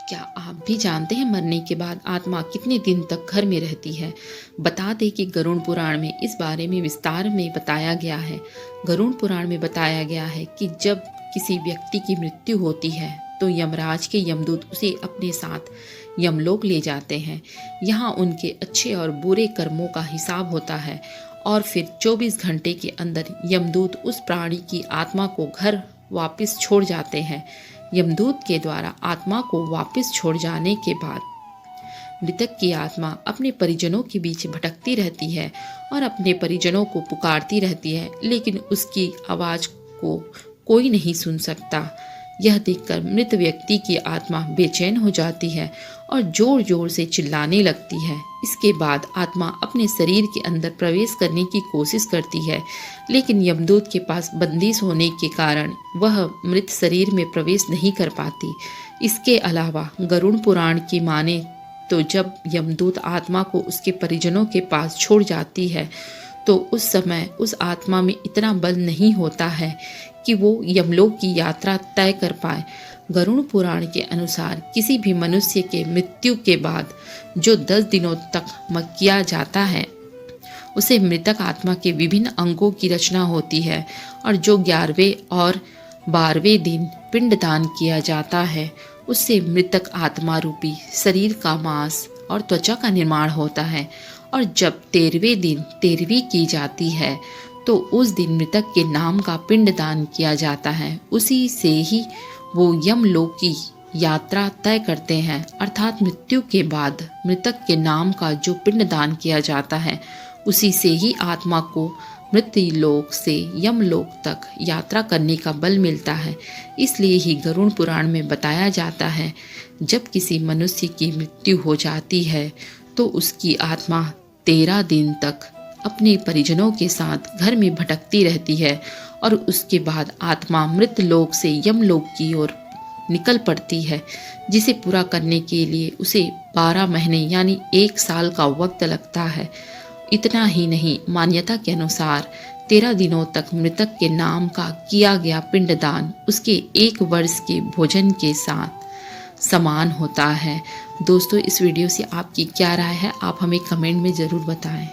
क्या आप भी जानते हैं मरने के बाद आत्मा कितने दिन तक घर में रहती है? बता दें कि गरुड़ पुराण में इस बारे में विस्तार में बताया गया है। गरुड़ पुराण में बताया गया है कि जब किसी व्यक्ति की मृत्यु होती है तो यमराज के यमदूत उसे अपने साथ यमलोक ले जाते हैं। यहाँ उनके अच्छे और बुरे कर्मों का हिसाब होता है और फिर 24 घंटे के अंदर यमदूत उस प्राणी की आत्मा को घर वापस छोड़ जाते हैं। यमदूत के द्वारा आत्मा को वापस छोड़ जाने के बाद मृतक की आत्मा अपने परिजनों के बीच भटकती रहती है और अपने परिजनों को पुकारती रहती है, लेकिन उसकी आवाज़ को कोई नहीं सुन सकता। यह देखकर मृत व्यक्ति की आत्मा बेचैन हो जाती है और जोर जोर से चिल्लाने लगती है। इसके बाद आत्मा अपने शरीर के अंदर प्रवेश करने की कोशिश करती है, लेकिन यमदूत के पास बंदिश होने के कारण वह मृत शरीर में प्रवेश नहीं कर पाती। इसके अलावा गरुड़ पुराण की माने तो जब यमदूत आत्मा को उसके परिजनों के पास छोड़ जाती है तो उस समय उस आत्मा में इतना बल नहीं होता है कि वो यमलोक की यात्रा तय कर पाए। गरुड़ पुराण के अनुसार किसी भी मनुष्य के मृत्यु के बाद जो 10 दिनों तक किया जाता है उसे मृतक आत्मा के विभिन्न अंगों की रचना होती है, और जो 11वें और 12वें दिन पिंडदान किया जाता है उससे मृतक आत्मा रूपी शरीर का मांस और त्वचा का निर्माण होता है। और जब 13वें दिन 13वीं की जाती है तो उस दिन मृतक के नाम का पिंडदान किया जाता है। उसी से ही वो यमलोक की यात्रा तय करते हैं, अर्थात मृत्यु के बाद मृतक के नाम का जो पिंडदान किया जाता है उसी से ही आत्मा को मृत्यु लोक से यमलोक तक यात्रा करने का बल मिलता है। इसलिए ही गरुड़ पुराण में बताया जाता है जब किसी मनुष्य की मृत्यु हो जाती है तो उसकी आत्मा 13 दिन तक अपने परिजनों के साथ घर में भटकती रहती है और उसके बाद आत्मा मृत लोक से यमलोक की ओर निकल पड़ती है, जिसे पूरा करने के लिए उसे 12 महीने यानी 1 साल का वक्त लगता है। इतना ही नहीं, मान्यता के अनुसार 13 दिनों तक मृतक के नाम का किया गया पिंडदान उसके 1 वर्ष के भोजन के साथ समान होता है। दोस्तों, इस वीडियो से आपकी क्या राय है, आप हमें कमेंट में ज़रूर बताएं।